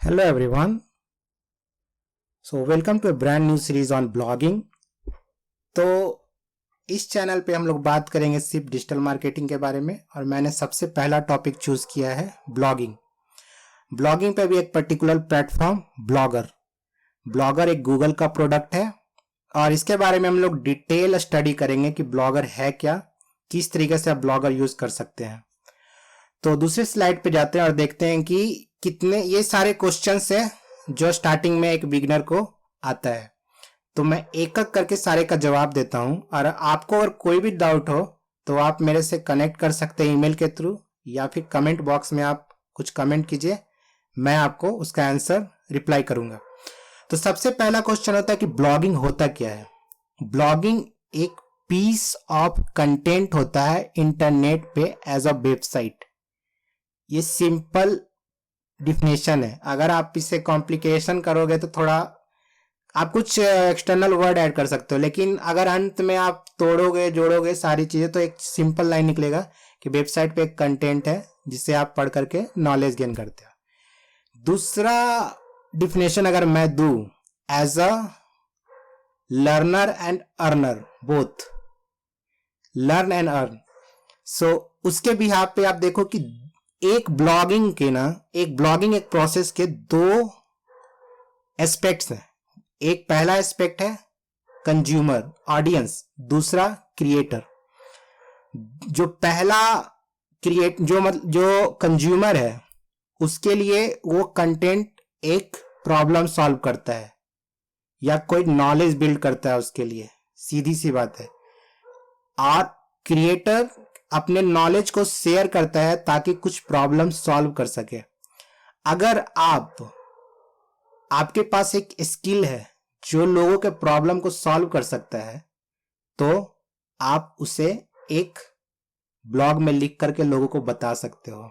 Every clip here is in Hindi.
Hello everyone. So welcome to a brand new series on blogging. तो इस चैनल पे हम लोग बात करेंगे सिर्फ डिजिटल मार्केटिंग के बारे में और मैंने सबसे पहला टॉपिक चूज किया है ब्लॉगिंग। ब्लॉगिंग पे भी एक पर्टिकुलर प्लेटफॉर्म ब्लॉगर एक गूगल का प्रोडक्ट है और इसके बारे में हम लोग डिटेल स्टडी करेंगे कि ब्लॉगर है क्या, किस तरीके से आप ब्लॉगर यूज कर सकते हैं। तो दूसरे स्लाइड पे जाते हैं और देखते हैं कि कितने ये सारे क्वेश्चंस है जो स्टार्टिंग में एक बिगिनर को आता है। तो मैं एक एक करके सारे का जवाब देता हूं और आपको अगर कोई भी डाउट हो तो आप मेरे से कनेक्ट कर सकते हैं ईमेल के थ्रू या फिर कमेंट बॉक्स में आप कुछ कमेंट कीजिए, मैं आपको उसका आंसर रिप्लाई करूंगा। तो सबसे पहला क्वेश्चन होता है कि ब्लॉगिंग होता क्या है। ब्लॉगिंग एक पीस ऑफ कंटेंट होता है इंटरनेट पे एज अ वेबसाइट। ये सिंपल डिफिनेशन है। अगर आप इसे कॉम्प्लिकेशन करोगे तो थोड़ा आप कुछ एक्सटर्नल वर्ड ऐड कर सकते हो, लेकिन अगर अंत में आप तोड़ोगे जोड़ोगे सारी चीजें तो एक सिंपल लाइन निकलेगा कि वेबसाइट पे एक कंटेंट है जिसे आप पढ़ करके नॉलेज गेन करते हो। दूसरा डिफिनेशन अगर मैं दूं, as a learner and earner, both learn and earn. So उसके बिहाफ पे आप देखो कि एक ब्लॉगिंग एक प्रोसेस के दो एस्पेक्ट्स हैं। एक पहला एस्पेक्ट है कंज्यूमर ऑडियंस, दूसरा क्रिएटर। जो पहला जो कंज्यूमर है उसके लिए वो कंटेंट एक प्रॉब्लम सॉल्व करता है या कोई नॉलेज बिल्ड करता है उसके लिए, सीधी सी बात है। और क्रिएटर अपने नॉलेज को शेयर करता है ताकि कुछ प्रॉब्लम सॉल्व कर सके। अगर आपके पास एक स्किल है जो लोगों के प्रॉब्लम को सॉल्व कर सकता है तो आप उसे एक ब्लॉग में लिख करके लोगों को बता सकते हो।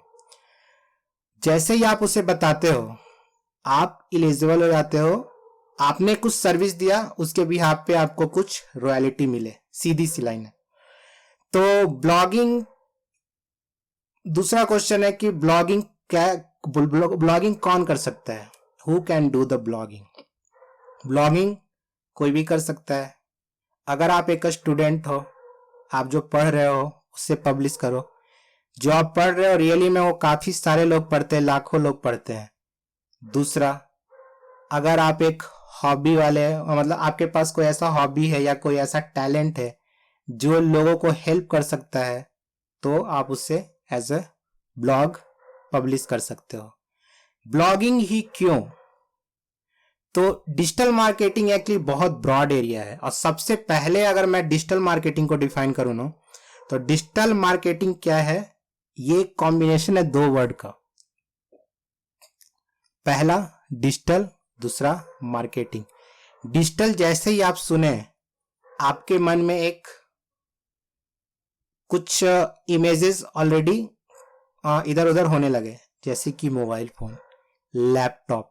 जैसे ही आप उसे बताते हो आप एलिजिबल हो जाते हो, आपने कुछ सर्विस दिया उसके बिहाफ पे आपको कुछ रॉयल्टी मिले, सीधी सी लाइन है। तो ब्लॉगिंग, दूसरा क्वेश्चन है कि ब्लॉगिंग कौन कर सकता है, who can do the blogging. Blogging कोई भी कर सकता है। अगर आप एक स्टूडेंट हो, आप जो पढ़ रहे हो उससे पब्लिश करो। जो आप पढ़ रहे हो रियली में वो काफी सारे लोग पढ़ते हैं, लाखों लोग पढ़ते हैं। दूसरा, अगर आप एक हॉबी वाले मतलब आपके पास कोई ऐसा हॉबी है या कोई ऐसा टैलेंट है जो लोगों को हेल्प कर सकता है तो आप उससे एज ए ब्लॉग पब्लिश कर सकते हो। ब्लॉगिंग ही क्यों? तो डिजिटल मार्केटिंग एक्चुअली बहुत ब्रॉड एरिया है और सबसे पहले अगर मैं डिजिटल मार्केटिंग को डिफाइन करूं ना तो डिजिटल मार्केटिंग क्या है, ये कॉम्बिनेशन है दो वर्ड का। पहला डिजिटल, दूसरा मार्केटिंग। डिजिटल जैसे ही आप सुने आपके मन में एक कुछ इमेजेस ऑलरेडी इधर उधर होने लगे, जैसे कि मोबाइल फोन, लैपटॉप,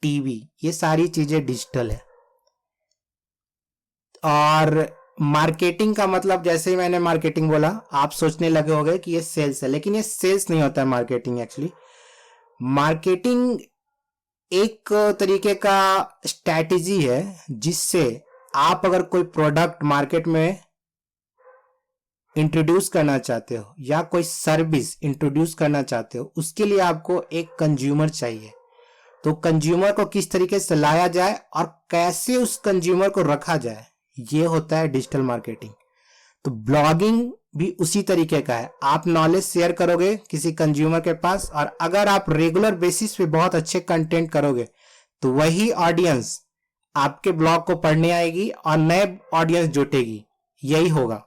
टीवी, ये सारी चीजें डिजिटल है। और मार्केटिंग का मतलब जैसे ही मैंने मार्केटिंग बोला आप सोचने लगे होंगे कि ये सेल्स है, लेकिन ये सेल्स नहीं होता है मार्केटिंग। एक्चुअली मार्केटिंग एक तरीके का स्ट्रैटेजी है जिससे आप अगर कोई प्रोडक्ट मार्केट में इंट्रोड्यूस करना चाहते हो या कोई सर्विस इंट्रोड्यूस करना चाहते हो, उसके लिए आपको एक कंज्यूमर चाहिए। तो कंज्यूमर को किस तरीके से लाया जाए और कैसे उस कंज्यूमर को रखा जाए, ये होता है डिजिटल मार्केटिंग। तो ब्लॉगिंग भी उसी तरीके का है। आप नॉलेज शेयर करोगे किसी कंज्यूमर के पास और अगर आप रेगुलर बेसिस पे बहुत अच्छे कंटेंट करोगे तो वही ऑडियंस आपके ब्लॉग को पढ़ने आएगी और नए ऑडियंस जुटेगी, यही होगा।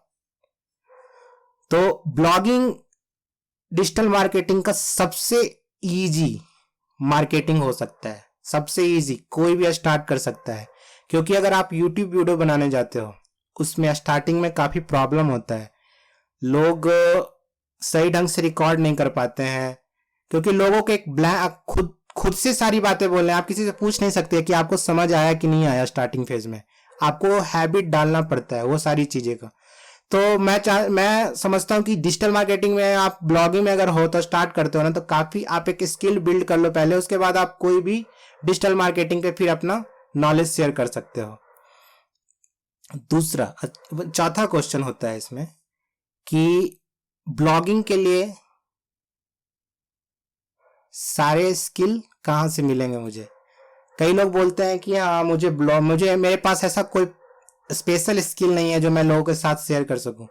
तो ब्लॉगिंग डिजिटल मार्केटिंग का सबसे इजी मार्केटिंग हो सकता है, सबसे इजी, कोई भी स्टार्ट कर सकता है। क्योंकि अगर आप यूट्यूब वीडियो बनाने जाते हो उसमें स्टार्टिंग में काफी प्रॉब्लम होता है, लोग सही ढंग से रिकॉर्ड नहीं कर पाते हैं क्योंकि लोगों के एक ब्लैंक खुद से सारी बातें बोल रहे हैं। आप किसी से पूछ नहीं सकते कि आपको समझ आया कि नहीं आया। स्टार्टिंग फेज में आपको हैबिट डालना पड़ता है वो सारी चीजें का। तो मैं समझता हूँ कि डिजिटल मार्केटिंग में आप ब्लॉगिंग में अगर हो तो स्टार्ट करते हो ना, तो काफी आप एक स्किल बिल्ड कर लो पहले, उसके बाद आप कोई भी डिजिटल मार्केटिंग पे फिर अपना नॉलेज शेयर कर सकते हो। दूसरा चौथा क्वेश्चन होता है इसमें कि ब्लॉगिंग के लिए सारे स्किल कहाँ से मिलेंगे मुझे। कई लोग बोलते हैं कि हाँ मुझे मेरे पास ऐसा कोई स्पेशल स्किल नहीं है जो मैं लोगों के साथ शेयर कर सकूं।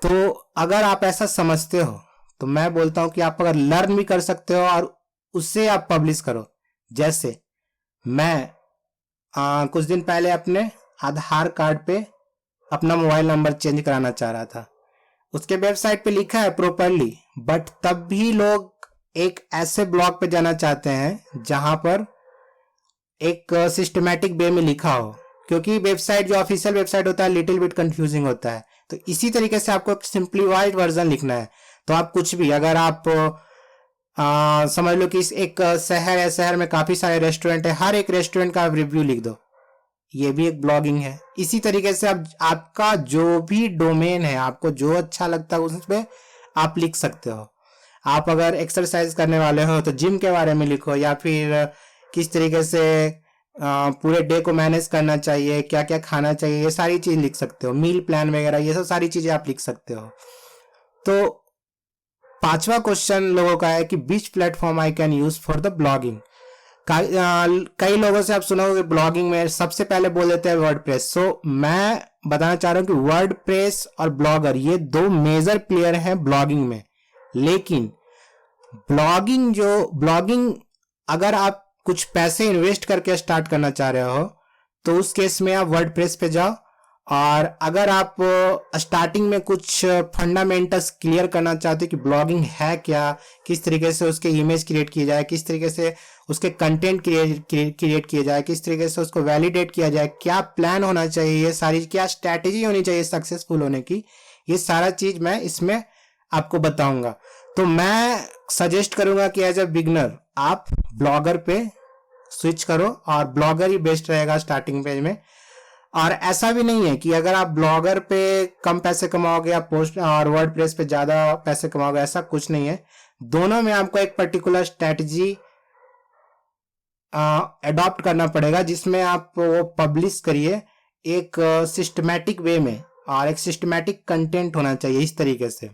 तो अगर आप ऐसा समझते हो तो मैं बोलता हूं कि आप अगर लर्न भी कर सकते हो और उससे आप पब्लिश करो। जैसे मैं कुछ दिन पहले अपने आधार कार्ड पे अपना मोबाइल नंबर चेंज कराना चाह रहा था। उसके वेबसाइट पे लिखा है प्रॉपरली, बट तब भी लोग एक ऐसे ब्लॉग पे जाना चाहते हैं जहां पर एक सिस्टमैटिक वे में लिखा हो, क्योंकि वेबसाइट जो ऑफिशियल वेबसाइट होता है लिटिल बिट कंफ्यूजिंग होता है। तो इसी तरीके से आपको एक सिंप्लीफाइड वर्जन लिखना है। तो आप कुछ भी, अगर आप समझ लो कि इस एक शहर है, शहर में काफी सारे रेस्टोरेंट है, हर एक रेस्टोरेंट का आप रिव्यू लिख दो, ये भी एक ब्लॉगिंग है। इसी तरीके से आप आपका जो भी डोमेन है, आपको जो अच्छा लगता है उसमें आप लिख सकते हो। आप अगर एक्सरसाइज करने वाले हो तो जिम के बारे में लिखो, या फिर किस तरीके से पूरे डे को मैनेज करना चाहिए, क्या क्या खाना चाहिए, ये सारी चीज लिख सकते हो। मील प्लान वगैरह ये सब सारी चीजें आप लिख सकते हो। तो पांचवा क्वेश्चन लोगों का है कि which platform I can use for the blogging. कई लोगों से आप सुनोगे ब्लॉगिंग में सबसे पहले बोल देते हैं वर्डप्रेस। सो मैं बताना चाह रहा हूं कि वर्डप्रेस और ब्लॉगर ये दो मेजर प्लेयर हैं ब्लॉगिंग में। लेकिन ब्लॉगिंग अगर आप कुछ पैसे इन्वेस्ट करके स्टार्ट करना चाह रहे हो तो उस केस में आप वर्डप्रेस पे जाओ। और अगर आप स्टार्टिंग में कुछ फंडामेंटल्स क्लियर करना चाहते हो कि ब्लॉगिंग है क्या, किस तरीके से उसके इमेज क्रिएट किए जाए, किस तरीके से उसके कंटेंट क्रिएट किए जाए, किस तरीके से उसको वैलिडेट किया जाए, क्या प्लान होना चाहिए, ये सारी क्या स्ट्रैटेजी होनी चाहिए सक्सेसफुल होने की, ये सारा चीज मैं इसमें आपको बताऊंगा। तो मैं सजेस्ट करूंगा कि एज ए बिगनर आप ब्लॉगर पे स्विच करो, और ब्लॉगर ही बेस्ट रहेगा स्टार्टिंग पेज में। और ऐसा भी नहीं है कि अगर आप ब्लॉगर पे कम पैसे कमाओगे आप पोस्ट और वर्डप्रेस पे ज्यादा पैसे कमाओगे, ऐसा कुछ नहीं है। दोनों में आपको एक पर्टिकुलर स्ट्रेटजी अडॉप्ट करना पड़ेगा, जिसमें आप वो पब्लिश करिए एक सिस्टमैटिक वे में, और एक सिस्टमैटिक कंटेंट होना चाहिए इस तरीके से।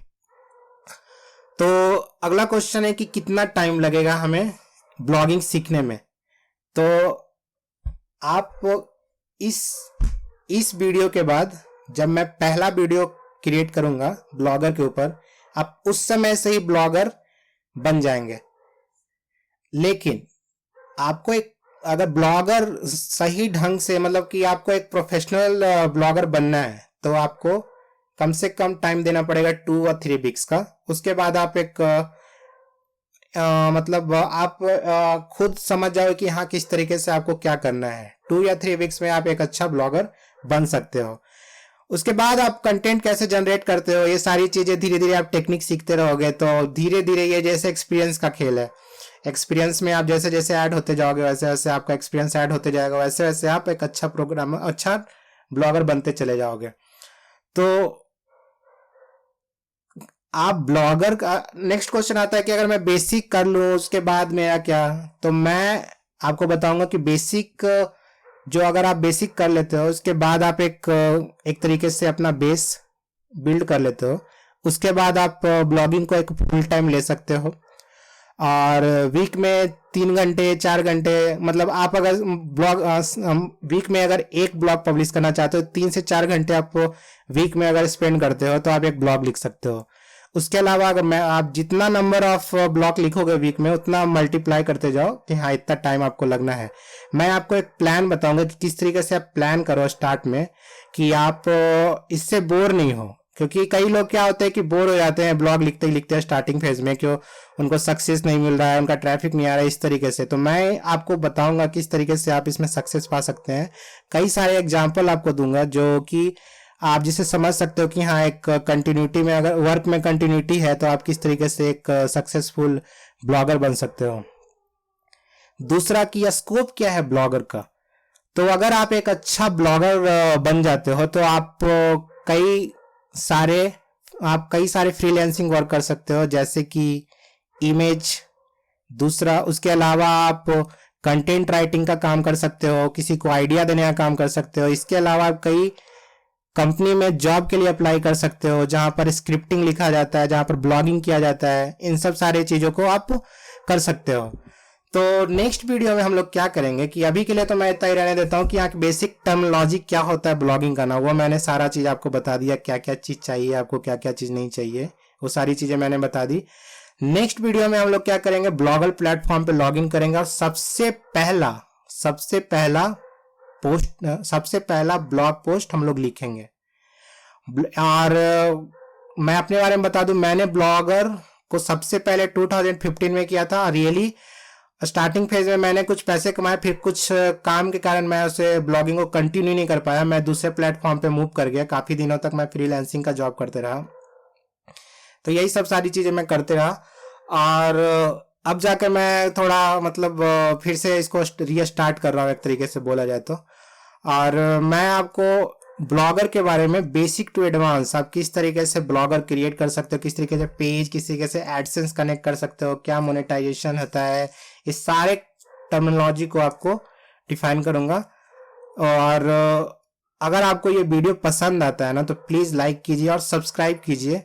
तो अगला क्वेश्चन है कि कितना टाइम लगेगा हमें ब्लॉगिंग सीखने में। तो आप इस वीडियो के बाद जब मैं पहला वीडियो क्रिएट करूंगा ब्लॉगर के ऊपर, आप उस समय से ही ब्लॉगर बन जाएंगे। लेकिन आपको एक अगर ब्लॉगर सही ढंग से, मतलब कि आपको एक प्रोफेशनल ब्लॉगर बनना है, तो आपको कम से कम टाइम देना पड़ेगा 2 और 3 वीक्स का। उसके बाद आप एक मतलब आप खुद समझ जाओ कि हाँ किस तरीके से आपको क्या करना है। 2 या 3 वीक्स में आप एक अच्छा ब्लॉगर बन सकते हो। उसके बाद आप कंटेंट कैसे जनरेट करते हो, ये सारी चीजें धीरे धीरे आप टेक्निक सीखते रहोगे। तो धीरे धीरे ये जैसे एक्सपीरियंस का खेल है, एक्सपीरियंस में आप जैसे जैसे ऐड होते जाओगे वैसे वैसे आपका एक्सपीरियंस ऐड होते जाएगा, वैसे वैसे आप एक अच्छा प्रोग्राम अच्छा ब्लॉगर बनते चले जाओगे। तो आप ब्लॉगर का नेक्स्ट क्वेश्चन आता है कि अगर मैं बेसिक कर लूं उसके बाद मेरा क्या। तो मैं आपको बताऊंगा कि बेसिक जो अगर आप बेसिक कर लेते हो उसके बाद आप एक तरीके से अपना बेस बिल्ड कर लेते हो, उसके बाद आप ब्लॉगिंग को एक फुल टाइम ले सकते हो। और वीक में 3 घंटे 4 घंटे, मतलब आप अगर वीक में अगर एक ब्लॉग पब्लिश करना चाहते हो 3 से 4 घंटे आप वीक में अगर स्पेंड करते हो तो आप एक ब्लॉग लिख सकते हो। उसके अलावा अगर आप जितना नंबर ऑफ ब्लॉग लिखोगे वीक में उतना मल्टीप्लाई करते जाओ कि हाँ इतना टाइम आपको लगना है। मैं आपको एक प्लान बताऊंगा कि किस तरीके से आप प्लान करो स्टार्ट में, कि आप इससे बोर नहीं हो। क्योंकि कई लोग क्या होते हैं कि बोर हो जाते हैं ब्लॉग लिखते ही लिखते हैं स्टार्टिंग फेज में, क्यों उनको सक्सेस नहीं मिल रहा है, उनका ट्रैफिक नहीं आ रहा है इस तरीके से। तो मैं आपको बताऊंगा किस तरीके से आप इसमें सक्सेस पा सकते हैं। कई सारे एग्जाम्पल आपको दूंगा जो कि आप जिसे समझ सकते हो कि हाँ एक कंटिन्यूटी में, अगर वर्क में कंटिन्यूटी है तो आप किस तरीके से एक सक्सेसफुल ब्लॉगर बन सकते हो। दूसरा कि स्कोप क्या है ब्लॉगर का। तो अगर आप एक अच्छा ब्लॉगर बन जाते हो तो आप कई सारे आप कई सारे फ्रीलांसिंग वर्क कर सकते हो, जैसे कि इमेज। दूसरा, उसके अलावा आप कंटेंट राइटिंग का काम कर सकते हो, किसी को आइडिया देने का काम कर सकते हो। इसके अलावा आप कई कंपनी में जॉब के लिए अप्लाई कर सकते हो, जहां पर स्क्रिप्टिंग लिखा जाता है, जहां पर ब्लॉगिंग किया जाता है। इन सब सारे चीजों को आप कर सकते हो। तो नेक्स्ट वीडियो में हम लोग क्या करेंगे कि अभी के लिए तो मैं इतना ही रहने देता हूँ कि यहाँ की बेसिक टर्मिनोलॉजी क्या होता है ब्लॉगिंग का ना, वो मैंने सारा चीज आपको बता दिया। क्या क्या चीज चाहिए आपको, क्या क्या चीज नहीं चाहिए, वो सारी चीजें मैंने बता दी। नेक्स्ट वीडियो में हम लोग क्या करेंगे, ब्लॉगर प्लेटफॉर्म पे लॉगिन करेंगे और सबसे पहला ब्लॉग पोस्ट हम लोग लिखेंगे। और मैं अपने बारे में बता दूं, मैंने ब्लॉगर को सबसे पहले 2015 में किया था। रियली स्टार्टिंग फेज में मैंने कुछ पैसे कमाए, फिर कुछ काम के कारण मैं उसे ब्लॉगिंग को कंटिन्यू नहीं कर पाया। मैं दूसरे प्लेटफॉर्म पे मूव कर गया। काफी दिनों तक मैं फ्रीलांसिंग का जॉब करते रहा। तो यही सब सारी चीजें मैं करते रहा, और अब जाकर मैं थोड़ा मतलब फिर से इसको रीस्टार्ट कर रहा हूँ, एक तरीके से बोला जाए तो। और मैं आपको ब्लॉगर के बारे में बेसिक टू एडवांस, आप किस तरीके से ब्लॉगर क्रिएट कर सकते हो, किस तरीके से पेज, किस तरीके से एडसेंस कनेक्ट कर सकते हो, क्या मोनेटाइजेशन होता है, इस सारे टर्मिनोलॉजी को आपको डिफाइन करूंगा। और अगर आपको ये वीडियो पसंद आता है ना, तो प्लीज लाइक कीजिए और सब्सक्राइब कीजिए,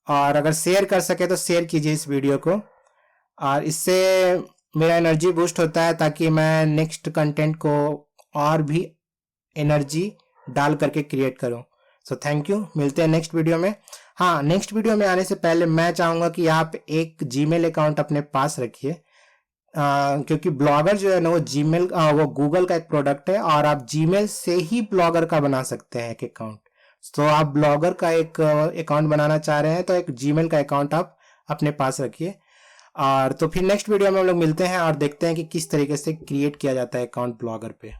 और अगर शेयर कर सके तो शेयर कीजिए इस वीडियो को। और इससे मेरा एनर्जी बूस्ट होता है, ताकि मैं नेक्स्ट कंटेंट को और भी एनर्जी डाल करके क्रिएट करूं। सो थैंक यू, मिलते हैं नेक्स्ट वीडियो में। हाँ, नेक्स्ट वीडियो में आने से पहले मैं चाहूंगा कि आप एक जीमेल अकाउंट अपने पास रखिए, क्योंकि ब्लॉगर जो है ना, वो जीमेल वो गूगल का एक प्रोडक्ट है, और आप जीमेल से ही ब्लॉगर का बना सकते हैं एक अकाउंट। तो आप ब्लॉगर का एक अकाउंट बनाना चाह रहे हैं तो एक जीमेल का अकाउंट आप अपने पास रखिए। और तो फिर नेक्स्ट वीडियो में हम लोग मिलते हैं और देखते हैं कि किस तरीके से क्रिएट किया जाता है अकाउंट ब्लॉगर पे।